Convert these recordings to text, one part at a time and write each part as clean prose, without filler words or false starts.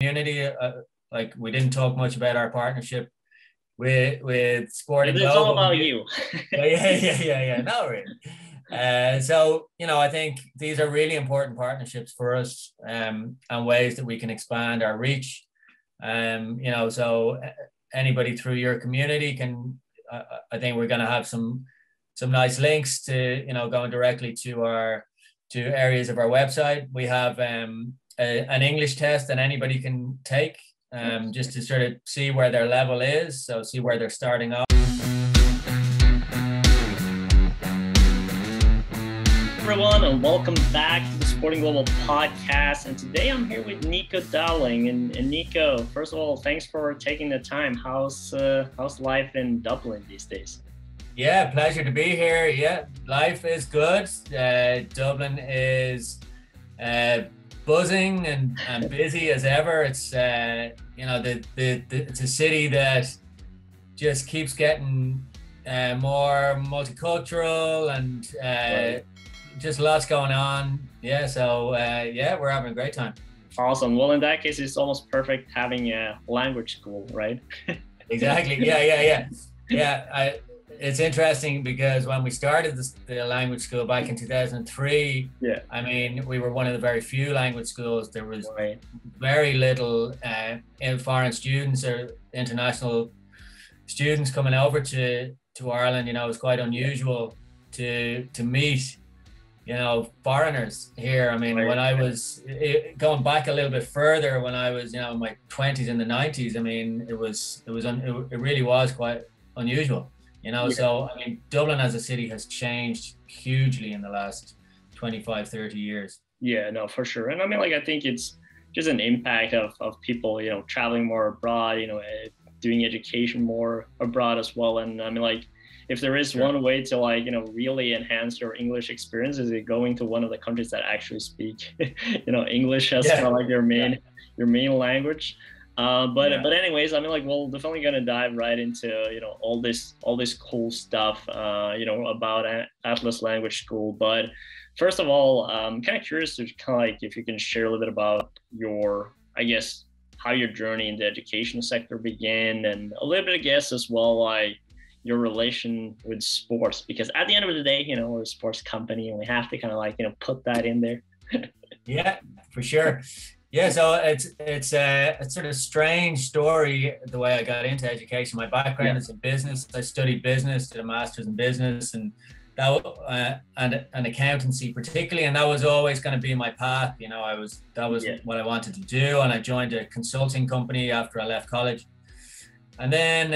community. Like we didn't talk much about our partnership with Sporting It's all Global. about you. Yeah. No, really. So, I think these are really important partnerships for us, and ways that we can expand our reach. So anybody through your community can, I think we're going to have some nice links to, going directly to areas of our website. We have an English test that anybody can take, just to sort of see where their level is. So see where they're starting off. Everyone, and welcome back to the Sporting Global podcast. And today I'm here with Nico Dowling. And Nico, first of all, thanks for taking the time. How's life in Dublin these days? Yeah, pleasure to be here. Yeah, life is good. Dublin is buzzing and busy as ever. It's it's a city that just keeps getting more multicultural and Right. just lots going on. Yeah, so we're having a great time. Awesome. Well, in that case, it's almost perfect having a language school, right? Exactly. Yeah. It's interesting because when we started the language school back in 2003, Yeah. I mean, we were one of the very few language schools. There was Right. very little foreign students or international students coming over to Ireland. It was quite unusual to meet, foreigners here. I mean, Right. when I was going back a little bit further, when I was, in my 20s and the 90s, I mean, it really was quite unusual. Yeah. So I mean, Dublin as a city has changed hugely in the last 25, 30 years. Yeah, no, for sure. And I mean, I think it's just an impact of people, traveling more abroad, doing education more abroad as well. And I mean, if there is one way to really enhance your English experience, is it going to one of the countries that actually speak, English as kind of like your main language. But anyways, I mean, we're definitely gonna dive right into all this cool stuff about Atlas Language School. But first of all, I'm kind of curious to kind of if you can share a little bit about how your journey in the education sector began, and a little bit, I guess, as well, your relation with sports, because at the end of the day, we're a sports company and we have to kind of put that in there. Yeah, for sure. Yeah, so it's a sort of strange story the way I got into education. My background is in business. I studied business, did a master's in business, and and accountancy particularly, and that was always going to be my path. That was what I wanted to do, and I joined a consulting company after I left college. And then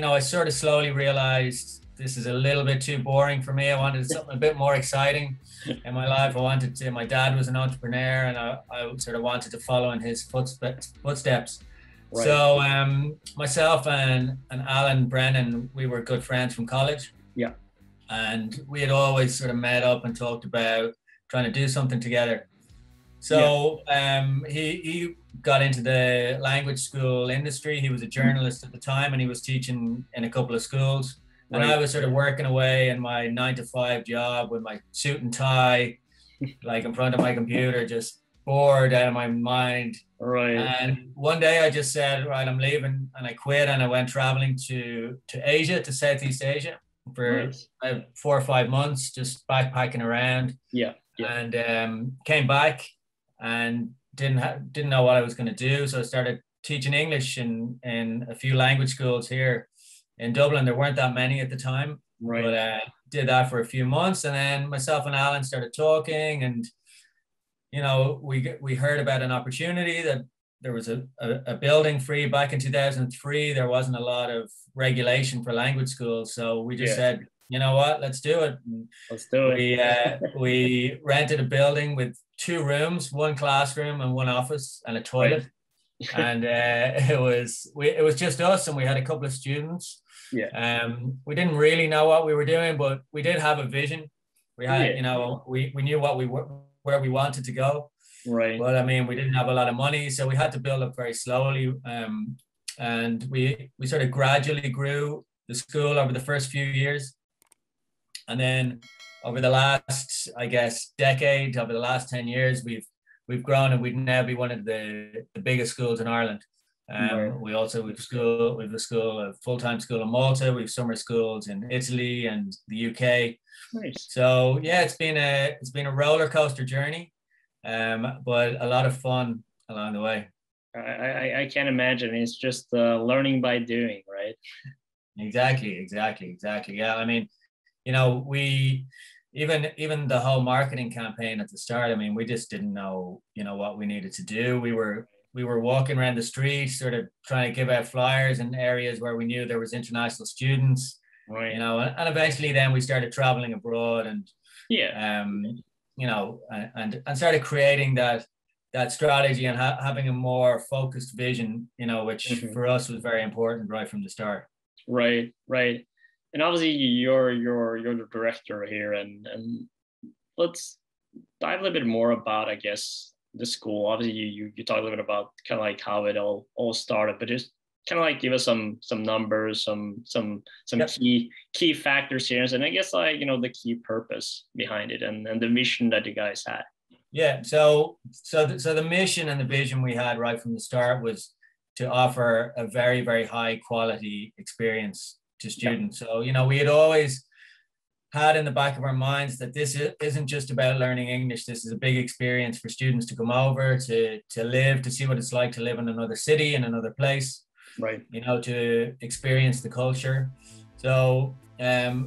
I sort of slowly realized this is a little bit too boring for me. I wanted something a bit more exciting in my life. My dad was an entrepreneur, and I sort of wanted to follow in his footsteps. Right. So myself and Alan Brennan, we were good friends from college. Yeah. And we had always sort of met up and talked about trying to do something together. So he got into the language school industry. He was a journalist at the time, and he was teaching in a couple of schools. And I was sort of working away in my 9-to-5 job with my suit and tie, in front of my computer, just bored out of my mind. Right. And one day I just said, right, I'm leaving, and I quit, and I went traveling to Asia, to Southeast Asia, for 4 or 5 months, just backpacking around. Yeah. And came back and didn't know what I was going to do. So I started teaching English in a few language schools here in Dublin. There weren't that many at the time, but did that for a few months, and then myself and Alan started talking, and we heard about an opportunity that there was a building free back in 2003. There wasn't a lot of regulation for language schools, so we just said, you know what, let's do it. And let's do it. We rented a building with 2 rooms, 1 classroom and 1 office and a toilet. Right. And it was just us, and we had a couple of students. Yeah. We didn't really know what we were doing, but we did have a vision. We had, we knew where we wanted to go. Right. But I mean, we didn't have a lot of money, so we had to build up very slowly. And we sort of gradually grew the school over the first few years. And then over the last, decade, over the last 10 years, we've we've grown and we'd now be one of the biggest schools in Ireland. Right. We also we've a school, a full-time school in Malta. We've summer schools in Italy and the UK. Nice. So yeah, it's been a roller coaster journey, but a lot of fun along the way. I can't imagine. It's just learning by doing, right? Exactly. Yeah, I mean, you know, we even the whole marketing campaign at the start. I mean, we just didn't know, you know, what we needed to do. We were walking around the street, sort of trying to give out flyers in areas where we knew there was international students, Right. you know, and eventually then we started traveling abroad and Yeah. you know, and started creating that strategy and having a more focused vision, you know, which for us was very important right from the start. Right, right. And obviously you're the director here, and let's dive a little bit more about, I guess, the school. Obviously you talk a little bit about kind of like how it all started, but just kind of like give us some numbers, some Yep. key factors here, and I guess like, you know, the key purpose behind it and the mission that you guys had. Yeah. So the mission and the vision we had right from the start was to offer a very, very high quality experience to students. So, you know, we had always had in the back of our minds that this isn't just about learning English. This is a big experience for students to come over, to live, to see what it's like to live in another city, in another place, Right. you know, to experience the culture. So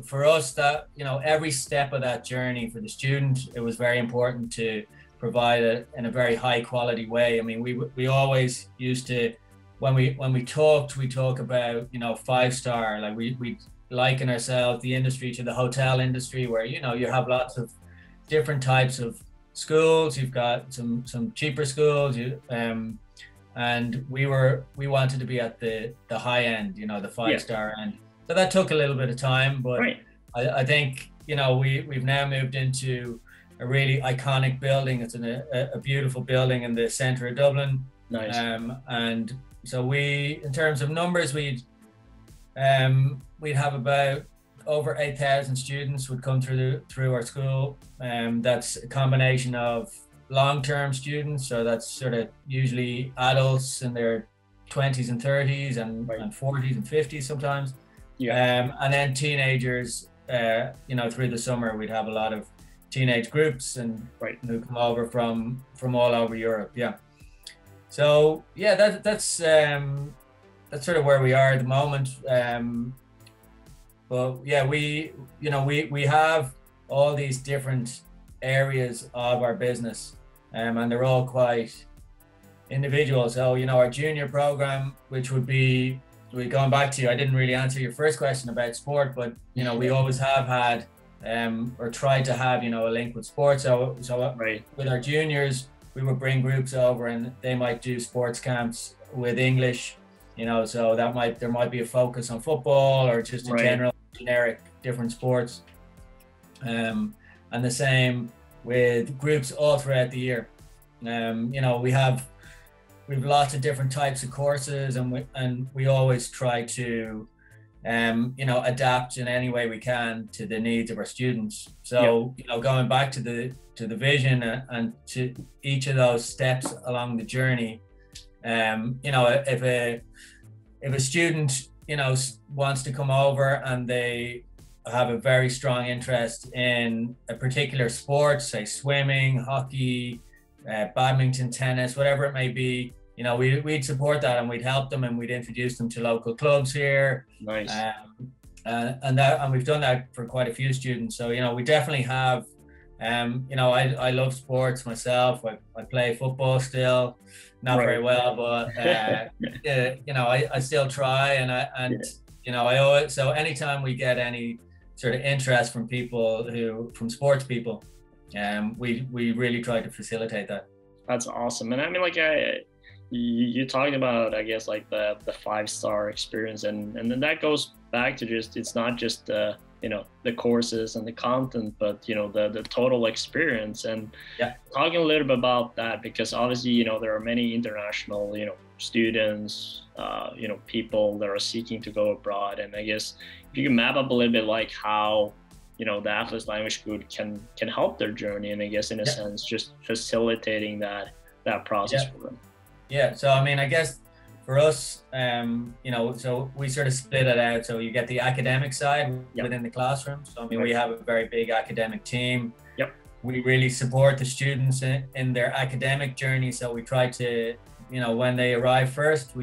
for us, that, you know, every step of that journey for the student, it was very important to provide it in a very high quality way. I mean, we always used to, when we talk about, you know, 5-star, like we liken ourselves, the industry, to the hotel industry, where, you know, you have lots of different types of schools. You've got some cheaper schools, and we wanted to be at the high end, you know, the 5-star end. So that took a little bit of time, but Right. I think, you know, we've now moved into a really iconic building. It's a beautiful building in the center of Dublin. Nice. And so in terms of numbers, we'd have about over 8,000 students would come through our school. That's a combination of long-term students, so that's sort of usually adults in their 20s and 30s and 40s and 50s sometimes. Yeah. And then teenagers, you know, through the summer we'd have a lot of teenage groups and who come over from all over Europe. Yeah. So yeah, that's sort of where we are at the moment. But yeah, we have all these different areas of our business, and they're all quite individual. So, you know, our junior program, which would be, going back to you, I didn't really answer your first question about sport, but, you know, we always have had or tried to have, you know, a link with sports. So with our juniors, we would bring groups over and they might do sports camps with English, you know, so there might be a focus on football or just a generic different sports. And the same with groups all throughout the year. You know, we've lots of different types of courses, and we always try to you know, adapt in any way we can to the needs of our students. So you know, going back to the vision and to each of those steps along the journey, you know, if a student, you know, wants to come over and they have a very strong interest in a particular sport, say swimming, hockey, badminton, tennis, whatever it may be, you know, we'd support that and we'd help them and we'd introduce them to local clubs here. Nice. And we've done that for quite a few students. So, you know, we definitely have, you know, I love sports myself. I play football still, not very well, but, you know, I still try and you know, I always, so anytime we get any sort of interest from sports people, we really try to facilitate that. That's awesome. And I mean, like, you talked about, I guess, like the 5-star experience, and then that goes back to just, it's not just you know, the courses and the content, but, you know, the total experience. And talking a little bit about that, because obviously, you know, there are many international, you know, students, you know, people that are seeking to go abroad. And I guess if you can map up a little bit like how, the ACELS language school can help their journey, and I guess in a sense just facilitating that process for them. Yeah, so I mean, I guess for us, so we sort of split it out. So you get the academic side within the classroom. So I mean, we have a very big academic team. Yep. We really support the students in their academic journey. So we try to, when they arrive first,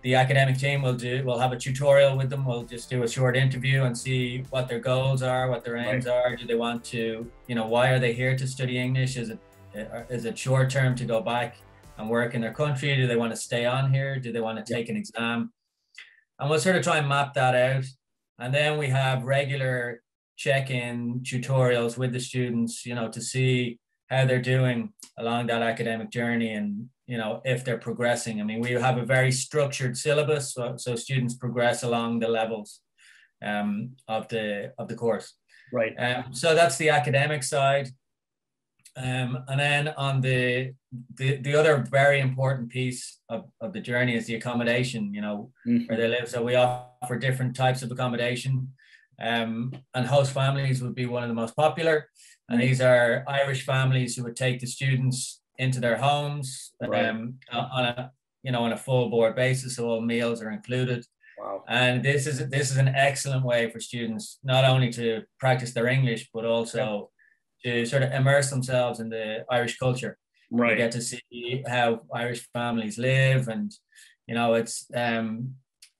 the academic team will have a tutorial with them. We'll just do a short interview and see what their goals are, what their aims are. Do they want to, why are they here to study English? Is it short term to go back and work in their country? Do they want to stay on here? Do they want to take an exam? And we'll sort of try and map that out. And then we have regular check-in tutorials with the students, to see how they're doing along that academic journey, and if they're progressing. I mean, we have a very structured syllabus, so students progress along the levels of the course. Right. So that's the academic side. And then on the other very important piece of the journey is the accommodation, where they live. So we offer different types of accommodation, and host families would be one of the most popular. And these are Irish families who would take the students into their homes on a full board basis. So all meals are included. Wow. And this is an excellent way for students not only to practice their English, but also to sort of immerse themselves in the Irish culture. Right. They get to see how Irish families live, and it's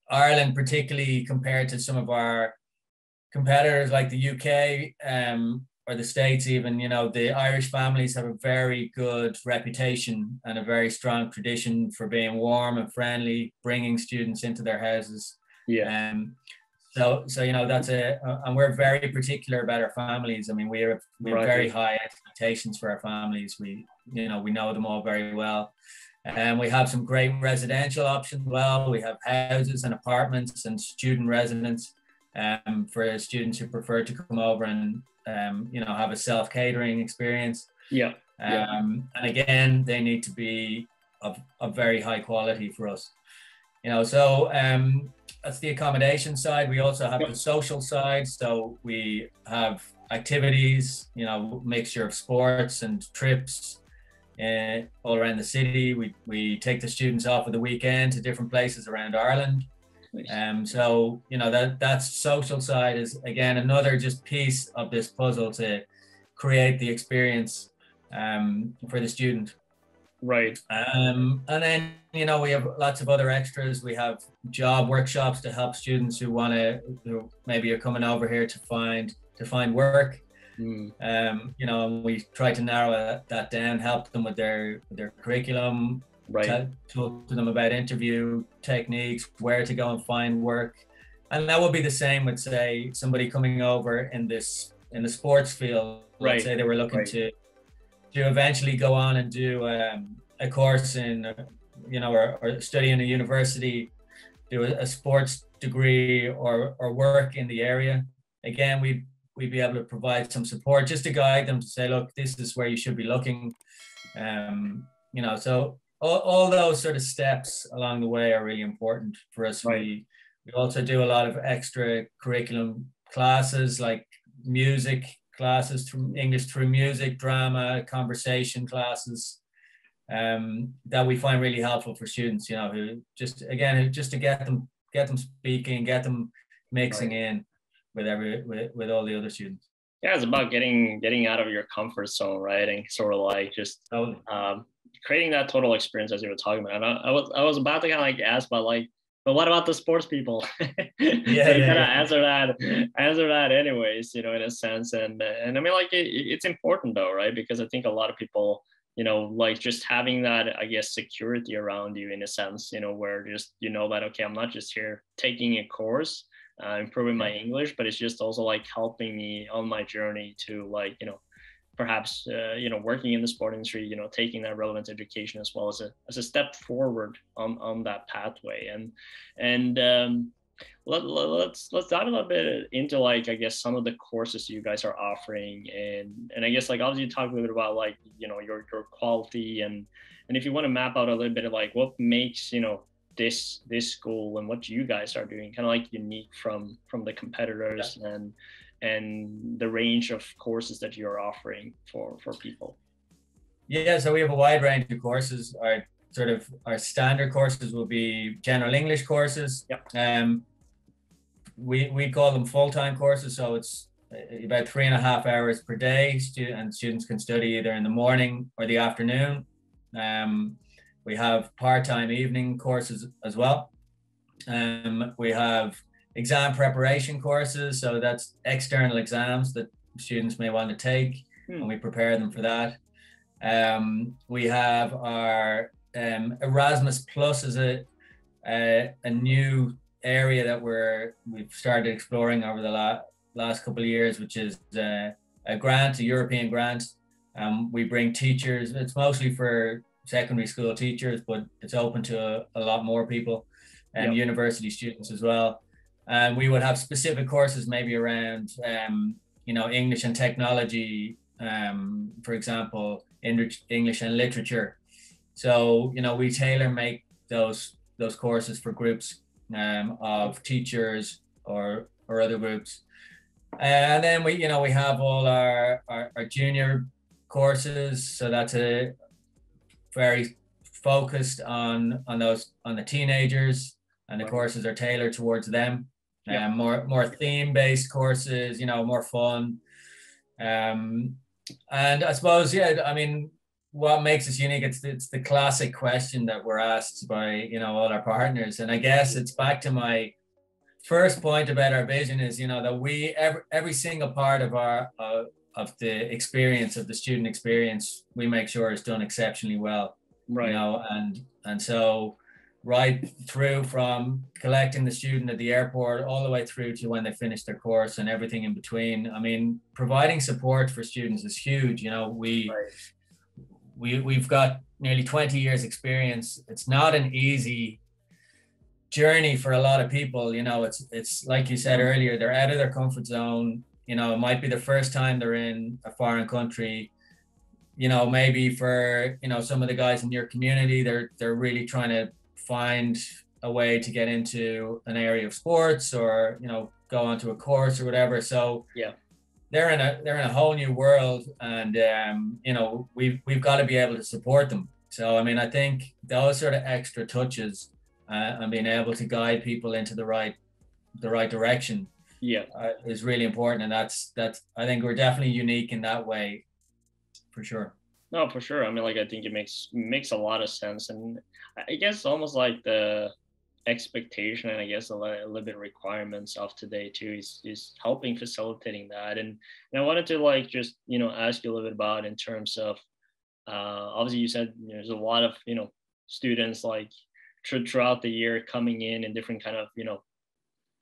Ireland, particularly compared to some of our competitors like the UK or the States even, the Irish families have a very good reputation and a very strong tradition for being warm and friendly, bringing students into their houses. Yeah. So that's and we're very particular about our families. I mean, we have very high expectations for our families. We know them all very well. And we have some great residential options. Well, we have houses and apartments and student residence for students who prefer to come over and have a self-catering experience. Yeah. And again, they need to be of very high quality for us. So that's the accommodation side. We also have the social side. So we have activities, mixture of sports and trips all around the city. We take the students off of the weekend to different places around Ireland. So that's social side is again another just piece of this puzzle to create the experience for the student. Right. And then we have lots of other extras. We have job workshops to help students who maybe are coming over here to find work. And we try to narrow that down, help them with their curriculum. Right. Talk to them about interview techniques, where to go and find work. And that would be the same with, say, somebody coming over in the sports field. Right. Let's say they were looking to eventually go on and do a course in, or study in a university, do a sports degree or work in the area. Again, we'd be able to provide some support just to guide them to say, look, this is where you should be looking. So all those sort of steps along the way are really important for us. Right. We also do a lot of extra curriculum classes, like music classes, through English through music, drama, conversation classes, that we find really helpful for students, who just to get them speaking, get them mixing in with all the other students. Yeah, it's about getting out of your comfort zone, right? And sort of like just creating that total experience as you were talking about. And I was about to kind of like ask about like, but what about the sports people? Answer that anyways, in a sense. And I mean, like it's important though, right? Because I think a lot of people, like just having that, I guess, security around you in a sense, where just, that, okay, I'm not just here taking a course, improving my English, but it's just also like helping me on my journey to like, perhaps, working in the sport industry, taking that relevant education as well as a step forward on that pathway. And let's dive a little bit into like, I guess, some of the courses you guys are offering. And I guess like, obviously you talk a little bit about like, your quality and if you want to map out a little bit of like what makes, this school and what you guys are doing kind of like unique from the competitors. and the range of courses that you're offering for people? Yeah, so we have a wide range of courses. Our standard courses will be general English courses. Yep. We call them full-time courses, so it's about 3.5 hours per day, and students can study either in the morning or the afternoon. We have part-time evening courses as well. We have exam preparation courses, so that's external exams that students may want to take, and we prepare them for that. We have our Erasmus Plus is a new area that we've started exploring over the last couple of years, which is a European grant. We bring teachers. It's mostly for secondary school teachers, but it's open to a lot more people, and university students as well. And we would have specific courses maybe around English and technology, for example, English and literature. So we tailor make those courses for groups of teachers or other groups. And then we have all our junior courses, so that's a very focused on the teenagers, and the courses are tailored towards them. More theme-based courses, more fun. And I suppose, what makes us unique, it's the classic question that we're asked by all our partners, and I guess it's back to my first point about our vision is that we every single part of of the experience, of the student experience, we make sure is done exceptionally well, right? And so right through from collecting the student at the airport all the way through to when they finish their course and everything in between. I mean, providing support for students is huge. We've got nearly 20 years experience. It's not an easy journey for a lot of people. It's like you said earlier, they're out of their comfort zone. It might be the first time they're in a foreign country. Maybe for some of the guys in your community, they're really trying to find a way to get into an area of sports, or go onto a course or whatever. So they're in a whole new world, and we've got to be able to support them. So I think those sort of extra touches and being able to guide people into the right direction is really important, and that's I think we're definitely unique in that way, for sure. No, for sure. I think it makes a lot of sense, and I guess almost like the expectation, and I guess a little bit requirements of today too is helping facilitating that. And I wanted to just ask you a little bit about, in terms of obviously you said there's a lot of students throughout the year coming in different kind of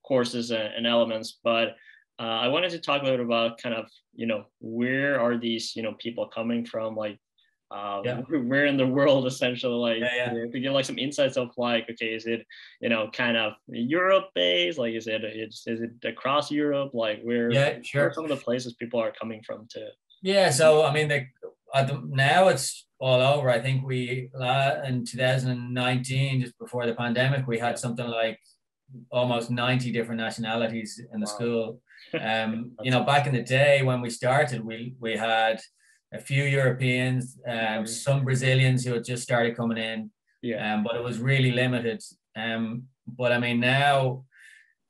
courses and elements, but I wanted to talk a little bit about kind of where are these people coming from, where in the world, essentially, to get some insights of okay, is it kind of Europe based, is it across Europe, where are some of the places people are coming from to? So now it's all over. I think we in 2019, just before the pandemic, we had something like almost 90 different nationalities in the school. Back in the day when we started, we had a few Europeans, some Brazilians who had just started coming in, but it was really limited. But now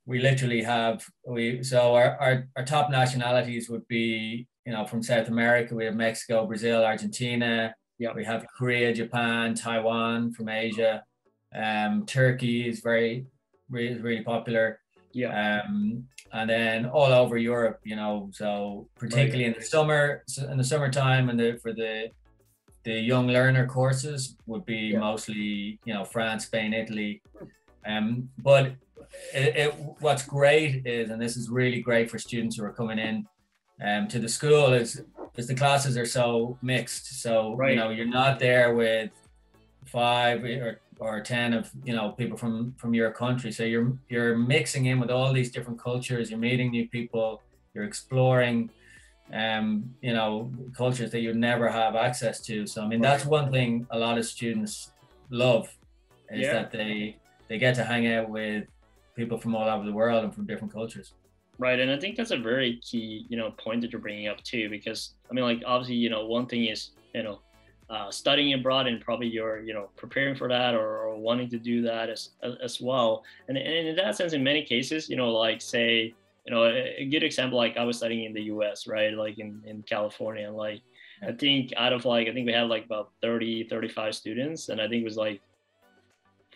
we literally have our top nationalities would be from South America. We have Mexico, Brazil, Argentina. We have Korea, Japan, Taiwan from Asia. Turkey is really popular. And then all over Europe, so particularly in the summertime, and for the young learner courses would be mostly France, Spain, Italy. But what's great is, and this is really great for students who are coming in to the school, is the classes are so mixed. So you're not there with 5 or 10 of people from your country, so you're mixing in with all these different cultures, you're meeting new people, you're exploring cultures that you'd never have access to. So that's one thing a lot of students love, is that they get to hang out with people from all over the world and from different cultures. Right, and I think that's a very key, point that you're bringing up too, because I mean, like obviously, one thing is, studying abroad, and probably you're, preparing for that, or wanting to do that as well. And in that sense, in many cases, like say, a good example, like I was studying in the U.S., right, like in California, and like I think out of like I think we had like about 35 students, and I think it was like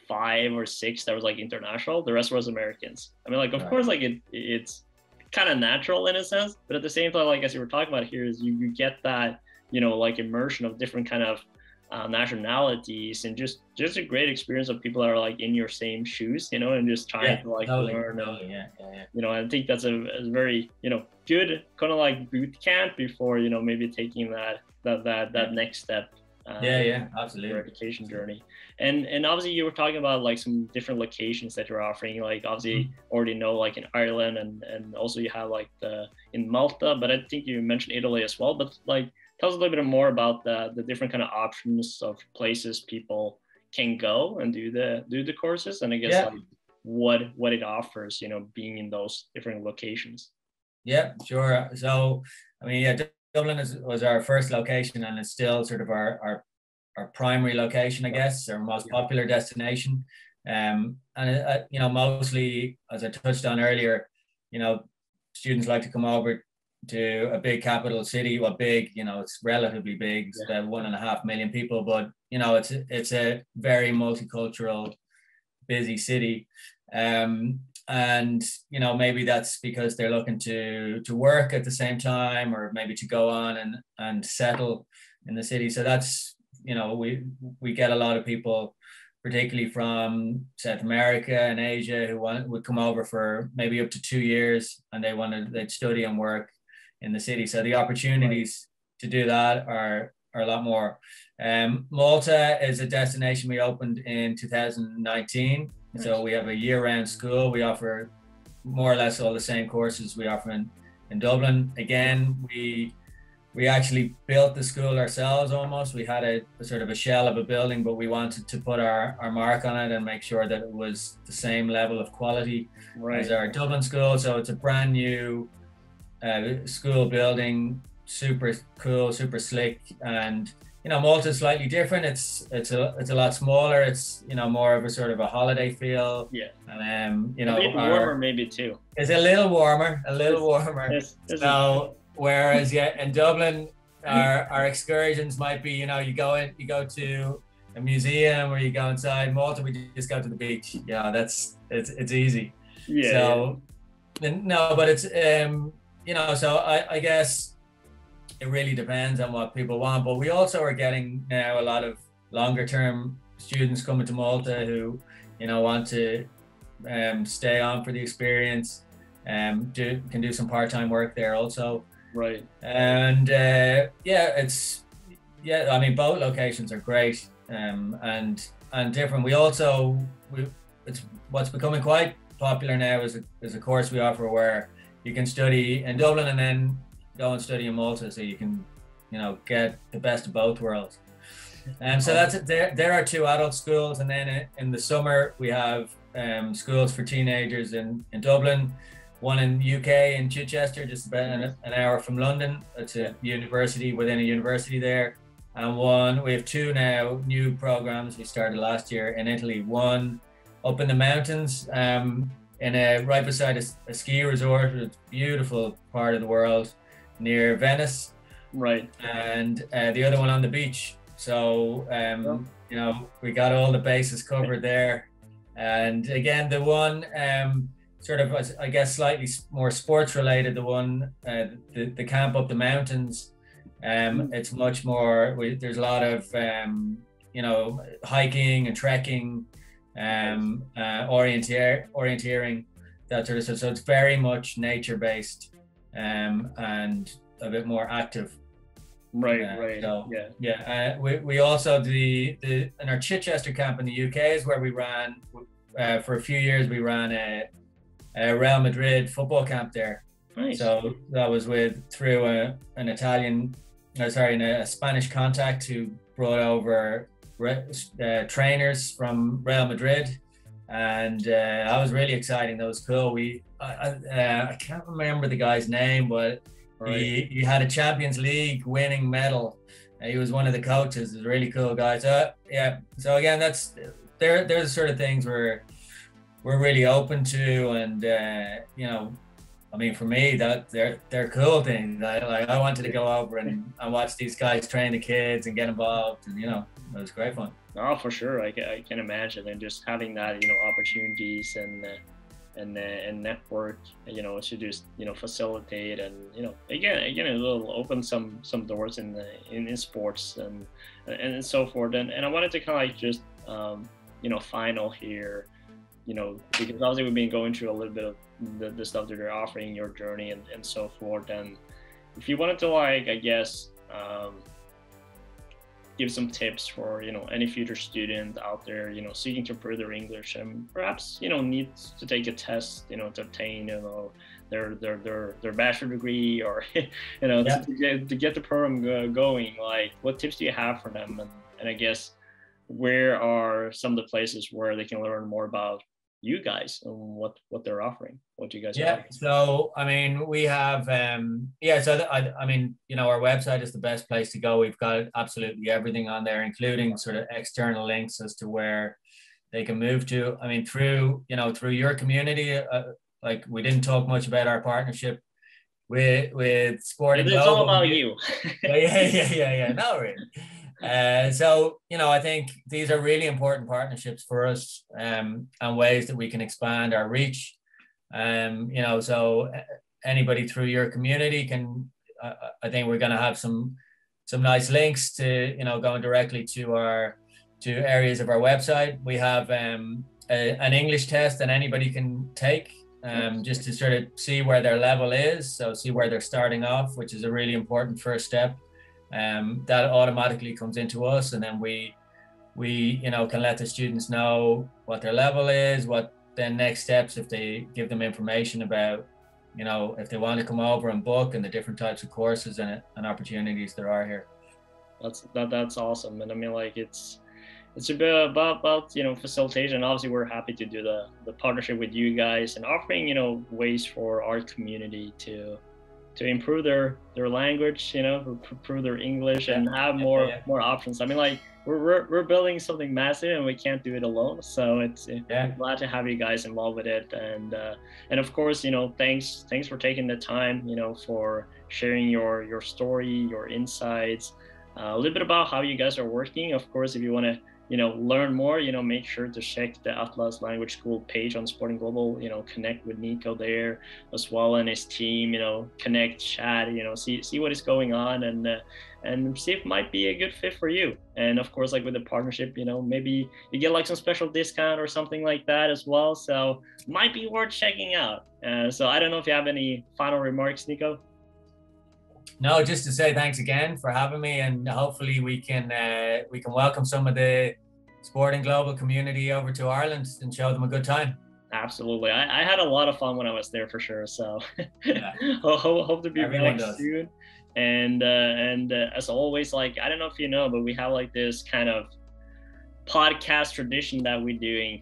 5 or 6 that was like international. The rest was Americans. I mean, like of course, like it's kind of natural in a sense, but at the same time, like as you were talking about here, is you get that like immersion of different kind of nationalities, and just a great experience of people that are like in your same shoes, and just trying to like learn. I think that's a very good kind of like boot camp before maybe taking that next step. Absolutely. Education journey. And obviously you were talking about like some different locations that you're offering, like obviously already know like in Ireland, and also you have like in Malta, but I think you mentioned Italy as well. But like tell us a little bit more about the different kind of options of places people can go and do the courses, and I guess like what it offers, being in those different locations. Yeah, sure. So I mean, Dublin was our first location, and it's still sort of our primary location, I guess, our most popular destination. And mostly, as I touched on earlier, students like to come over to a big capital city. Well, big, it's relatively big. It's about 1.5 million people, but it's a very multicultural, busy city. And maybe that's because they're looking to work at the same time, or maybe to go on and settle in the city. So that's we get a lot of people, particularly from South America and Asia, who would come over for maybe up to 2 years, and they'd study and work in the city. So the opportunities to do that are a lot more. Malta is a destination we opened in 2019. So we have a year-round school. We offer more or less all the same courses we offer in Dublin. Again, we actually built the school ourselves almost. We had a sort of a shell of a building, but we wanted to put our mark on it and make sure that it was the same level of quality as our Dublin school. So it's a brand new school building, super cool, super slick. And Malta is slightly different. It's a lot smaller. It's more of a sort of a holiday feel. Yeah. And a bit warmer maybe too. It's a little warmer. So whereas in Dublin, our excursions might be you go to a museum, or you go inside. Malta, we just go to the beach. It's easy. Yeah. So no, but it's so I guess it really depends on what people want, but we also are getting now a lot of longer term students coming to Malta who want to stay on for the experience, can do some part-time work there also. Right. And I mean, both locations are great, and different. It's what's becoming quite popular now is a course we offer where you can study in Dublin and then go and study in Malta, so you can get the best of both worlds. And so that's it. There are 2 adult schools, and then in the summer we have schools for teenagers in Dublin, one in UK in Chichester, just about an hour from London. It's a university within a university there. And we have 2 now new programs we started last year in Italy. One up in the mountains, right beside a ski resort. It's a beautiful part of the world near Venice. Right. And the other one on the beach. So we got all the bases covered there. And again, the one sort of, I guess, slightly more sports related, the one the camp up the mountains, it's much more, there's a lot of hiking and trekking, orienteering, that sort of stuff. So it's very much nature based, and a bit more active. Right. So, we also in our Chichester camp in the UK is where we ran for a few years. We ran a Real Madrid football camp there. Nice. So that was through a Spanish contact who brought over trainers from Real Madrid, and that was really exciting. That was cool. I can't remember the guy's name, but he had a Champions League winning medal. He was one of the coaches. He's a really cool guy. So yeah. So again, they're the sort of things we're really open to, and you know, I mean, for me, that they're cool things. I wanted to go over and watch these guys train the kids and get involved, and you know, it was great fun. Oh, for sure. I can imagine, and just having that, you know, opportunities and network, you know, to just, you know, facilitate, and you know, again it will open some doors in sports and so forth. And I wanted to kind of like just you know, final here, you know, because obviously we've been going through a little bit of the stuff that you're offering, your journey and so forth. And if you wanted to, like, I guess give some tips for, you know, any future student out there, you know, seeking to improve their English and perhaps, you know, needs to take a test, you know, to obtain, you know, their bachelor degree, or you know, to get the program going, like, what tips do you have for them? And I guess, where are some of the places where they can learn more about you guys and what they're offering, what you guys are offering? So I mean, we have I mean, you know, our website is the best place to go. We've got absolutely everything on there, including sort of external links as to where they can move to. I mean, through your community, like, we didn't talk much about our partnership with Sporting Global. It's all about you. yeah, not really. So, you know, I think these are really important partnerships for us, and ways that we can expand our reach. You know, so anybody through your community can, I think we're going to have some nice links to, you know, going directly to areas of our website. We have an English test that anybody can take, just to sort of see where their level is. So see where they're starting off, which is a really important first step. That automatically comes into us, and then we you know, can let the students know what their level is, what the next steps, if they give them information about, you know, if they want to come over and book, and the different types of courses and opportunities there are here. That's awesome. And I mean, like, it's a bit about, you know, facilitation. Obviously, we're happy to do the partnership with you guys and offering, you know, ways for our community to improve their language, you know, improve their English, and have more options. I mean, like, we're building something massive, and we can't do it alone. So we're glad to have you guys involved with it. And of course, you know, thanks for taking the time, you know, for sharing your story, your insights, a little bit about how you guys are working. Of course, if you want to, you know, learn more, you know, make sure to check the Atlas Language School page on Sporting Global, you know, connect with Nico there as well, and his team, you know, connect, chat, you know, see what is going on, and see if it might be a good fit for you. And of course, like, with the partnership, you know, maybe you get like some special discount or something like that as well. So might be worth checking out. So I don't know if you have any final remarks, Nico. No, just to say thanks again for having me, and hopefully we can welcome some of the Sporting Global community over to Ireland and show them a good time. Absolutely. I had a lot of fun when I was there, for sure. So hope to be back soon. And as always, like, I don't know if you know, but we have like this kind of podcast tradition that we're doing.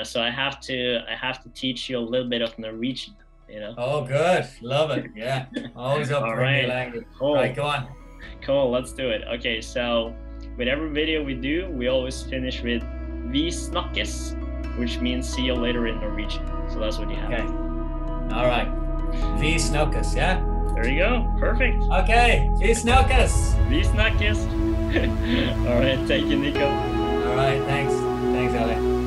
So I have to teach you a little bit of Norwegian. You know? Oh, good. Love it. Yeah. Always up for a new language. Cool. All right, go on. Cool. Let's do it. Okay. So with every video we do, we always finish with "Vi snakkes," which means "see you later" in Norwegian. So that's what you have. Okay. All right. "Vi snakkes." Yeah. There you go. Perfect. Okay. "Vi snakkes." "Vi snakkes." All right. Thank you, Nico. All right. Thanks. Thanks, Ale.